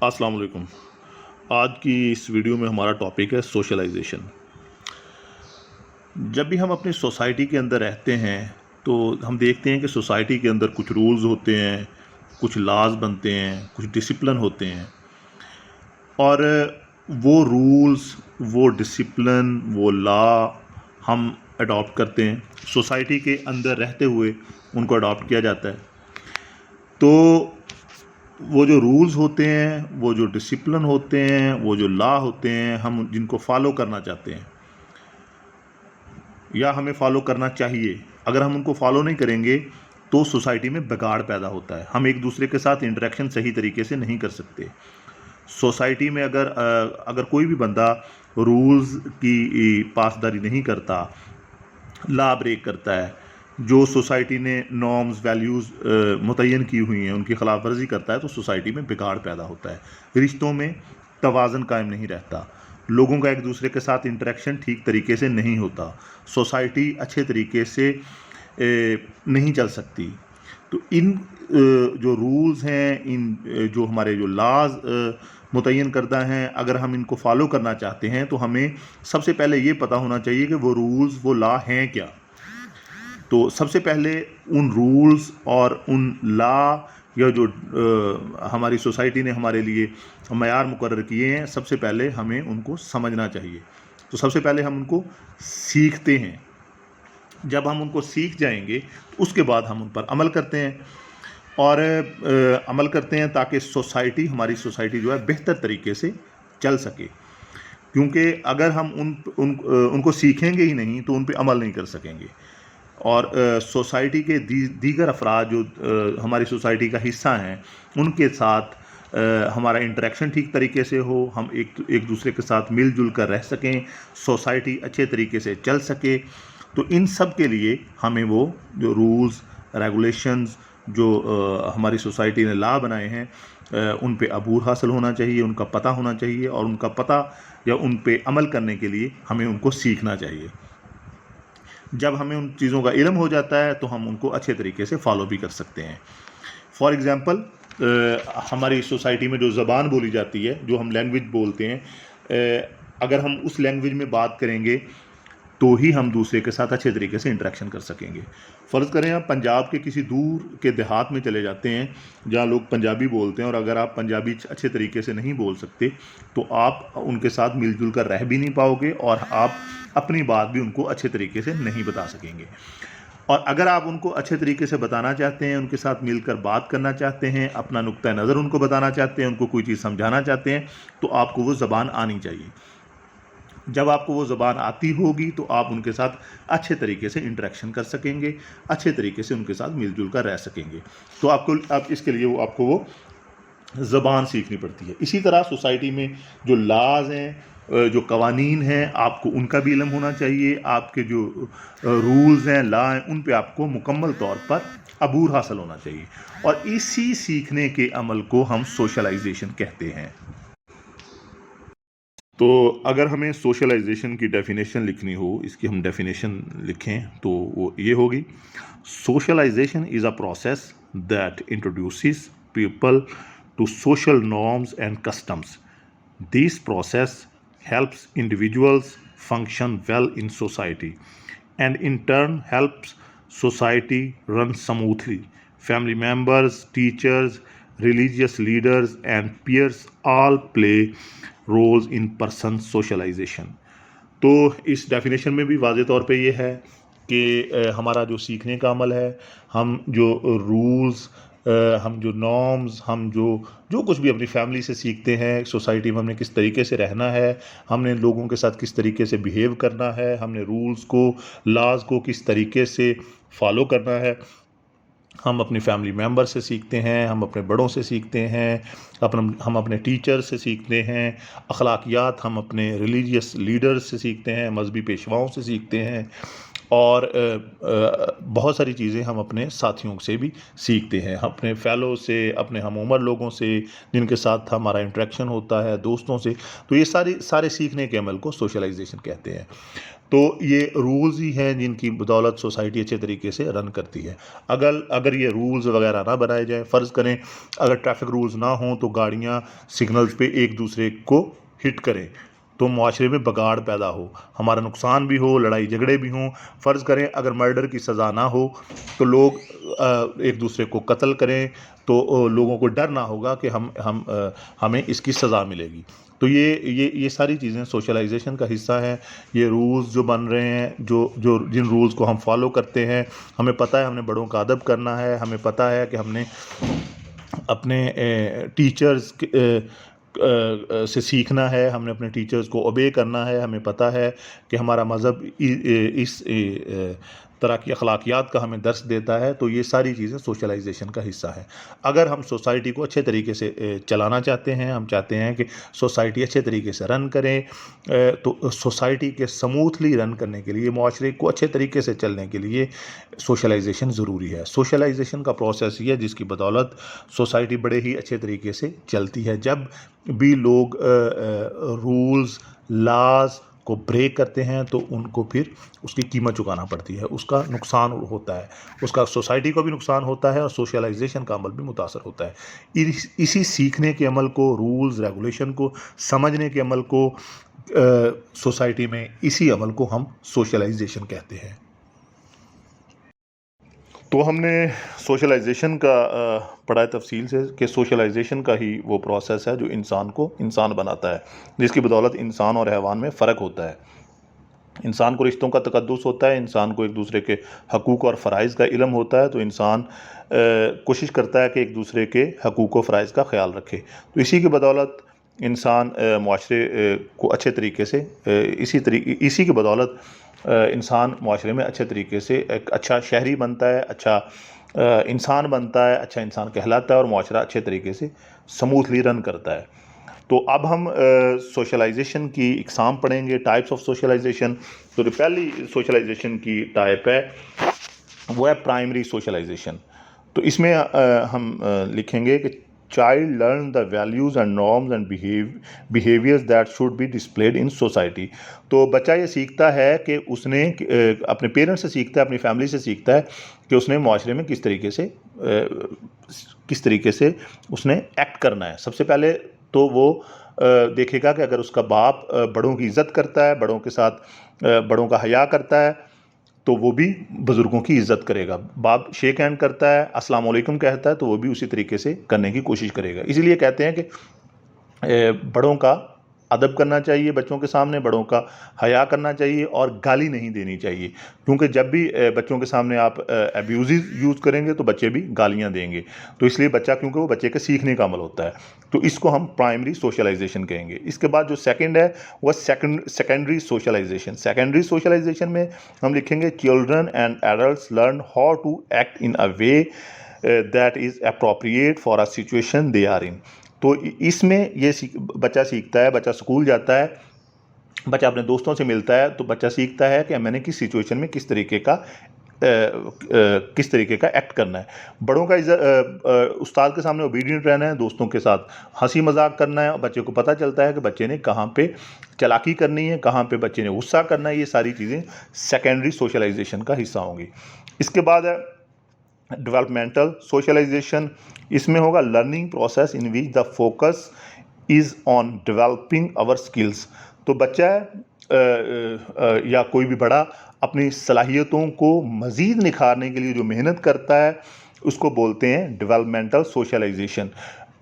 अस्सलाम वालेकुम। आज की इस वीडियो में हमारा टॉपिक है सोशलाइजेशन। जब भी हम अपनी सोसाइटी के अंदर रहते हैं तो हम देखते हैं कि सोसाइटी के अंदर कुछ रूल्स होते हैं, कुछ लॉज बनते हैं, कुछ डिसिप्लिन होते हैं और वो रूल्स, वो डिसिप्लिन, वो लॉ हम अडॉप्ट करते हैं। सोसाइटी के अंदर रहते हुए उनको अडॉप्ट किया जाता है। तो वो जो रूल्स होते हैं, वो जो डिसिप्लिन होते हैं, वो जो लॉ होते हैं, हम जिनको फॉलो करना चाहते हैं या हमें फॉलो करना चाहिए, अगर हम उनको फॉलो नहीं करेंगे तो सोसाइटी में बिगाड़ पैदा होता है। हम एक दूसरे के साथ इंटरेक्शन सही तरीके से नहीं कर सकते। सोसाइटी में अगर कोई भी बंदा रूल्स की पासदारी नहीं करता, लॉ ब्रेक करता है, जो सोसाइटी ने नॉर्म्स वैल्यूज़ मुतय्यन की हुई हैं उनकी खिलाफ वर्जी करता है, तो सोसाइटी में बिगाड़ पैदा होता है। रिश्तों में तवाज़न कायम नहीं रहता, लोगों का एक दूसरे के साथ इंटरेक्शन ठीक तरीके से नहीं होता, सोसाइटी अच्छे तरीके से नहीं चल सकती। तो इन जो रूल्स हैं, जो हमारे जो लॉज मुतय्यन करदा हैं, अगर हम इनको फॉलो करना चाहते हैं तो हमें सबसे पहले ये पता होना चाहिए कि वो रूल्स, वो लॉ हैं क्या। तो सबसे पहले उन रूल्स और उन लॉ या जो हमारी सोसाइटी ने हमारे लिए मयार मुकर्रर किए हैं, सबसे पहले हमें उनको समझना चाहिए। तो सबसे पहले हम उनको सीखते हैं। जब हम उनको सीख जाएंगे तो उसके बाद हम उन पर अमल करते हैं और अमल करते हैं ताकि हमारी सोसाइटी जो है बेहतर तरीके से चल सके। क्योंकि अगर हम उनको सीखेंगे ही नहीं तो उन पे अमल नहीं कर सकेंगे। और सोसाइटी के दीगर अफराद जो हमारी सोसाइटी का हिस्सा हैं, उनके साथ हमारा इंटरेक्शन ठीक तरीके से हो, हम एक दूसरे के साथ मिलजुल कर रह सकें, सोसाइटी अच्छे तरीके से चल सके। तो इन सब के लिए हमें वो जो रूल्स रेगुलेशंस जो हमारी सोसाइटी ने लॉ बनाए हैं, उन पे अबूर हासिल होना चाहिए, उनका पता होना चाहिए और उनका पता या उन पे अमल करने के लिए हमें उनको सीखना चाहिए। जब हमें उन चीज़ों का इल्म हो जाता है तो हम उनको अच्छे तरीके से फॉलो भी कर सकते हैं। फॉर एग्ज़ाम्पल, हमारी सोसाइटी में जो ज़बान बोली जाती है, जो हम लैंग्वेज बोलते हैं, अगर हम उस लैंग्वेज में बात करेंगे तो ही हम दूसरे के साथ अच्छे तरीके से इंटरेक्शन कर सकेंगे। फ़र्ज़ करें आप पंजाब के किसी दूर के देहात में चले जाते हैं जहाँ लोग पंजाबी बोलते हैं, और अगर आप पंजाबी अच्छे तरीके से नहीं बोल सकते तो आप उनके साथ मिलजुल कर रह भी नहीं पाओगे और आप अपनी बात भी उनको अच्छे तरीके से नहीं बता सकेंगे। और अगर आप उनको अच्छे तरीके से बताना चाहते हैं, उनके साथ मिलकर बात करना चाहते हैं, अपना नुक्ता नज़र उनको बताना चाहते हैं, उनको कोई चीज़ समझाना चाहते हैं, तो आपको वो ज़बान आनी चाहिए। जब आपको वो ज़बान आती होगी तो आप उनके साथ अच्छे तरीके से इंटरेक्शन कर सकेंगे, अच्छे तरीके से उनके साथ मिलजुल कर रह सकेंगे। तो आप इसके लिए आपको वो ज़बान सीखनी पड़ती है। इसी तरह सोसाइटी में जो लॉज हैं, जो कवानीन हैं, आपको उनका भी इल्म होना चाहिए। आपके जो रूल्स हैं, लॉ हैं, उन पे आपको मुकम्मल तौर पर अबूर हासिल होना चाहिए। और इसी सीखने के अमल को हम सोशलाइजेशन कहते हैं। तो अगर हमें सोशलाइजेशन की डेफिनेशन लिखनी हो, इसकी हम डेफिनेशन लिखें तो वो ये होगी: socialisation is a process that introduces people to social norms and customs. This process helps individuals function well in society and in turn helps society run smoothly. Family members, teachers, religious leaders and peers all play roles in person socialization. तो इस definition में भी वाज़े तौर पे ये है कि हमारा जो सीखने का अमल है, हम जो रूल्स, हम जो नॉर्म्स, हम जो कुछ भी अपनी फैमिली से सीखते हैं, सोसाइटी में हमने किस तरीके से रहना है, हमने लोगों के साथ किस तरीके से बिहेव करना है, हमने रूल्स को, लॉज को किस तरीके से फॉलो करना है, हम अपनी फैमिली मेम्बर से सीखते हैं, हम अपने बड़ों से सीखते हैं, हम अपने टीचर से सीखते हैं, अखलाकियात हम अपने रिलीजियस लीडर्स से सीखते हैं, मजहबी पेशवाओं से सीखते हैं। और बहुत सारी चीज़ें हम अपने साथियों से भी सीखते हैं, अपने फ़ेलो से, अपने हम उम्र लोगों से जिनके साथ हमारा इंटरेक्शन होता है, दोस्तों से। तो ये सारे सीखने के अमल को सोशलाइजेशन कहते हैं। तो ये रूल्स ही हैं जिनकी बदौलत सोसाइटी अच्छे तरीके से रन करती है। अगर अगर ये रूल्स वगैरह ना बनाए जाएँ, फ़र्ज़ करें अगर ट्रैफ़िक रूल्स ना हों तो गाड़ियाँ सिग्नल्स पे एक दूसरे को हिट करें, तो मुआशरे में बगाड़ पैदा हो, हमारा नुकसान भी हो, लड़ाई झगड़े भी हों। फ़र्ज़ करें अगर मर्डर की सज़ा ना हो तो लोग एक दूसरे को कत्ल करें, तो लोगों को डर ना होगा कि हमें इसकी सज़ा मिलेगी। तो ये सारी चीज़ें सोशलाइजेशन का हिस्सा हैं। ये रूल्स जो बन रहे हैं, जो जो जिन रूल्स को हम फॉलो करते हैं, हमें पता है हमने बड़ों का अदब करना है, हमें पता है कि हमने अपने टीचर्स से सीखना है, हमने अपने टीचर्स को ओबे करना है, हमें पता है कि हमारा मज़हब इस तरह की अखलाकियात का हमें दर्स देता है। तो ये सारी चीज़ें सोशलाइजेशन का हिस्सा है। अगर हम सोसाइटी को अच्छे तरीके से चलाना चाहते हैं, हम चाहते हैं कि सोसाइटी अच्छे तरीके से रन करें, तो सोसाइटी के स्मूथली रन करने के लिए, मुआशरे को अच्छे तरीके से चलने के लिए सोशलाइजेशन ज़रूरी है। सोशलाइजेशन का प्रोसेस ये है जिसकी बदौलत सोसाइटी बड़े ही अच्छे तरीके से चलती है। जब भी लोग रूल्स, लॉज़ को ब्रेक करते हैं तो उनको फिर उसकी कीमत चुकाना पड़ती है, उसका नुकसान होता है, उसका सोसाइटी को भी नुकसान होता है और सोशलाइजेशन का अमल भी मुतासर होता है। इसी सीखने के अमल को, रूल्स रेगुलेशन को समझने के अमल को, सोसाइटी में इसी अमल को हम सोशलाइजेशन कहते हैं। तो हमने सोशलाइजेशन का पढ़ा है तफसील से कि सोशलाइजेशन का ही वो प्रोसेस है जो इंसान को इंसान बनाता है, जिसकी बदौलत इंसान और हैवान में फ़र्क होता है। इंसान को रिश्तों का तकद्दुस होता है, इंसान को एक दूसरे के हकूक़ और फ़राइज़ का इल्म होता है, तो इंसान कोशिश करता है कि एक दूसरे के हकूक़ व फ़राइज़ का ख़्याल रखे। तो इसी की बदौलत इंसान मुआशरे को अच्छे तरीके से इसी की बदौलत इंसान मुआशरे में अच्छे तरीके से एक अच्छा शहरी बनता है, अच्छा इंसान बनता है, अच्छा इंसान कहलाता है और मुआशरा अच्छे तरीके से स्मूथली रन करता है। तो अब हम सोशलाइजेशन की इकसाम पढ़ेंगे, टाइप्स ऑफ सोशलाइजेशन। तो जो पहली सोशलाइजेशन की टाइप है वो है प्राइमरी सोशलाइजेशन। तो इसमें हम लिखेंगे कि child learn the values and norms and behaviours that should be displayed in society. तो बच्चा ये सीखता है कि उसने अपने पेरेंट्स से सीखता है, अपनी फैमिली से सीखता है कि उसने मुआशरे में किस तरीके से उसने एक्ट करना है। सबसे पहले तो वो देखेगा कि अगर उसका बाप बड़ों की इज़्ज़त करता है, बड़ों के साथ बड़ों का हया करता है, तो वो भी बुज़ुर्गों की इज़्ज़त करेगा। बाप शेक हैंड करता है, अस्सलाम वालेकुम कहता है, तो वो भी उसी तरीके से करने की कोशिश करेगा। इसीलिए कहते हैं कि बड़ों का अदब करना चाहिए, बच्चों के सामने बड़ों का हया करना चाहिए और गाली नहीं देनी चाहिए, क्योंकि जब भी बच्चों के सामने आप अब्यूज़िव यूज़ करेंगे तो बच्चे भी गालियाँ देंगे। तो इसलिए क्योंकि वो बच्चे के सीखने का अमल होता है, तो इसको हम प्राइमरी सोशलाइजेशन कहेंगे। इसके बाद जो सेकंड है वह सेकेंडरी सोशलाइजेशन। सेकेंडरी सोशलाइजेशन में हम लिखेंगे children and adults learn how to act in a way that is appropriate for a situation they are in. तो इसमें बच्चा सीखता है, बच्चा स्कूल जाता है, बच्चा अपने दोस्तों से मिलता है, तो बच्चा सीखता है कि मैंने किस सिचुएशन में किस तरीके का एक्ट करना है। बड़ों का उस्ताद के सामने ओबीडियंट रहना है, दोस्तों के साथ हंसी मजाक करना है, और बच्चे को पता चलता है कि बच्चे ने कहाँ पे चालाकी करनी है, कहाँ पे बच्चे ने गुस्सा करना है। ये सारी चीज़ें सेकेंडरी सोशलाइजेशन का हिस्सा होंगी। इसके बाद है डेवलपमेंटल सोशलाइजेशन। इसमें होगा learning process in which the focus is on developing our skills. तो बच्चा या कोई भी बड़ा अपनी सलाहियतों को मज़ीद निखारने के लिए जो मेहनत करता है उसको बोलते हैं डेवलपमेंटल सोशलाइजेशन।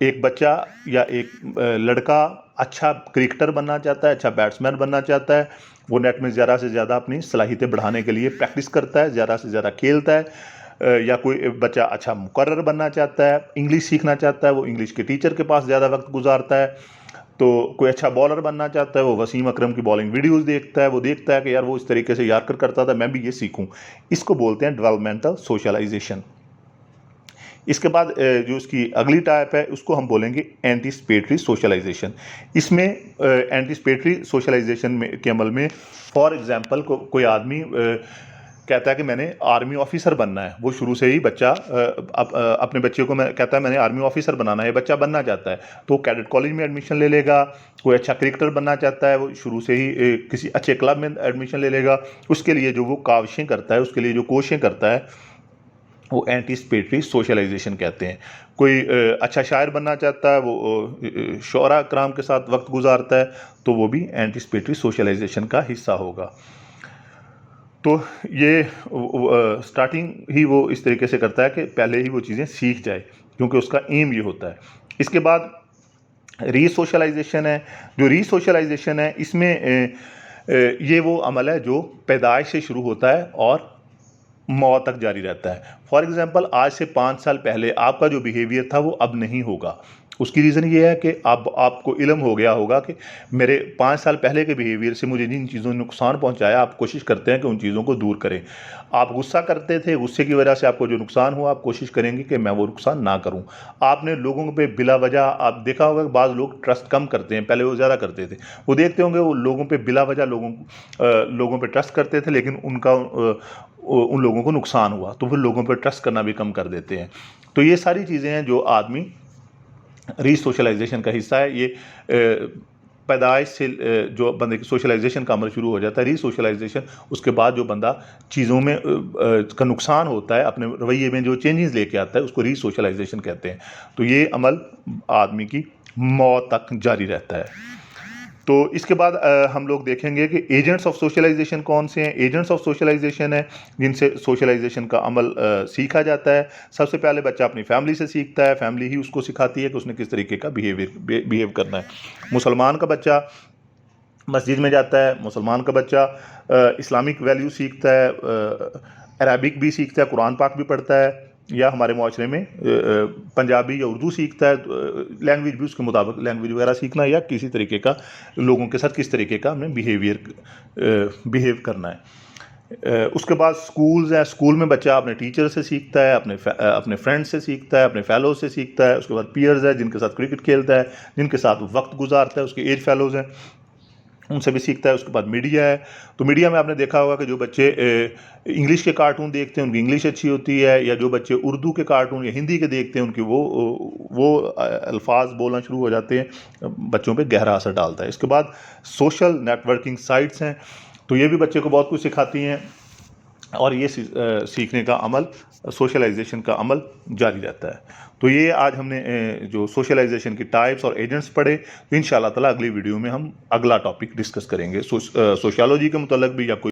एक बच्चा या एक लड़का अच्छा क्रिकेटर बनना चाहता है, अच्छा बैट्समैन बनना चाहता है, वो नेट में ज़्यादा से ज़्यादा अपनी सलाहियतें बढ़ाने के लिए प्रैक्टिस करता है, ज़्यादा से ज़्यादा खेलता है। या कोई बच्चा अच्छा मुकर्रर बनना चाहता है, इंग्लिश सीखना चाहता है, वो इंग्लिश के टीचर के पास ज़्यादा वक्त गुजारता है। तो कोई अच्छा बॉलर बनना चाहता है, वो वसीम अकरम की बॉलिंग वीडियोस देखता है, वो देखता है कि यार वो इस तरीके से यार्कर करता था, मैं भी ये सीखूं। इसको बोलते हैं डेवलपमेंटल सोशलाइजेशन। इसके बाद जो इसकी अगली टाइप है उसको हम बोलेंगे एंटीसिपेटरी सोशलाइजेशन। इसमें एंटीसिपेटरी सोशलाइजेशन के अमल में फॉर एग्जांपल कोई आदमी कहता है कि मैंने आर्मी ऑफिसर बनना है, वो शुरू से ही बच्चा अपने बच्चे को कहता है मैंने आर्मी ऑफिसर बनाना है, बच्चा बनना चाहता है तो कैडेट कॉलेज में एडमिशन ले लेगा। कोई अच्छा क्रिकेटर बनना चाहता है, वो शुरू से ही किसी अच्छे क्लब में एडमिशन ले लेगा। उसके लिए जो वो काविशें करता है, उसके लिए जो कोशिशें करता है, वो एंटीसिपेटरी सोशलाइजेशन कहते हैं। कोई अच्छा शायर बनना चाहता है, वो शुअरा कराम के साथ वक्त गुजारता है, तो वो भी एंटीसिपेटरी सोशलाइजेशन का हिस्सा होगा। तो ये स्टार्टिंग ही वो इस तरीके से करता है कि पहले ही वो चीज़ें सीख जाए, क्योंकि उसका एम ये होता है। इसके बाद रीसोशलाइजेशन है। जो रीसोशलाइजेशन है, इसमें ये वो अमल है जो पैदाइश से शुरू होता है और मौत तक जारी रहता है। फॉर एग्ज़ाम्पल, आज से 5 साल पहले आपका जो बिहेवियर था वो अब नहीं होगा। उसकी रीज़न ये है कि अब आपको इल्म हो गया होगा कि मेरे 5 साल पहले के बिहेवियर से मुझे जिन चीज़ों ने नुकसान पहुंचाया, आप कोशिश करते हैं कि उन चीज़ों को दूर करें। आप गुस्सा करते थे, गुस्से की वजह से आपको जो नुकसान हुआ, आप कोशिश करेंगे कि मैं वो नुकसान ना करूं। आपने लोगों पे बिला वजह, आप देखा होगा कि बाज़ लोग ट्रस्ट कम करते हैं, पहले वो ज़्यादा करते थे। वो देखते होंगे वो लोगों पे बिला वजह लोगों पे ट्रस्ट करते थे, लेकिन उन लोगों को नुकसान हुआ, तो फिर लोगों पर ट्रस्ट करना भी कम कर देते हैं। तो ये सारी चीज़ें हैं जो आदमी रीसोशलाइजेशन का हिस्सा है। ये पैदाइश से जो बंदे की सोशलाइजेशन का अमल शुरू हो जाता है, रीसोशलाइजेशन, उसके बाद जो बंदा चीज़ों में का नुकसान होता है, अपने रवैये में जो चेंजेस लेके आता है, उसको रीसोशलाइजेशन कहते हैं। तो ये अमल आदमी की मौत तक जारी रहता है। तो इसके बाद हम लोग देखेंगे कि एजेंट्स ऑफ सोशलाइजेशन कौन से हैं। एजेंट्स ऑफ सोशलाइजेशन है जिनसे सोशलाइजेशन का अमल सीखा जाता है। सबसे पहले बच्चा अपनी फैमिली से सीखता है, फैमिली ही उसको सिखाती है कि उसने किस तरीके का बिहेव करना है। मुसलमान का बच्चा मस्जिद में जाता है, मुसलमान का बच्चा इस्लामिक वैल्यू सीखता है, अरबिक भी सीखता है, कुरान पाक भी पढ़ता है, या हमारे माशरे में पंजाबी या उर्दू सीखता है, लैंग्वेज भी उसके मुताबिक लैंग्वेज वगैरह सीखना, या किसी तरीके का लोगों के साथ किस तरीके का हमें बिहेव करना है। उसके बाद स्कूल्स हैं। स्कूल में बच्चा अपने टीचर से सीखता है, अपने फ्रेंड्स से सीखता है, अपने फेलोज से सीखता है। उसके बाद पीयर्स है, जिनके साथ क्रिकेट खेलता है, जिनके साथ वक्त गुजारता है, उसके एज फेलोज हैं, उनसे भी सीखता है। उसके बाद मीडिया है। तो मीडिया में आपने देखा होगा कि जो बच्चे इंग्लिश के कार्टून देखते हैं उनकी इंग्लिश अच्छी होती है, या जो बच्चे उर्दू के कार्टून या हिंदी के देखते हैं उनकी वो अल्फाज बोलना शुरू हो जाते हैं, बच्चों पे गहरा असर डालता है। इसके बाद सोशल नेटवर्किंग साइट्स हैं, तो ये भी बच्चे को बहुत कुछ सिखाती हैं, और ये सीखने का अमल, सोशलाइजेशन का अमल जारी रहता है। तो ये आज हमने जो सोशलाइजेशन की टाइप्स और एजेंट्स पढ़े। तो इंशाल्लाह ताला अगली वीडियो में हम अगला टॉपिक डिस्कस करेंगे, सोशियोलॉजी के मुताल्लिक भी या कोई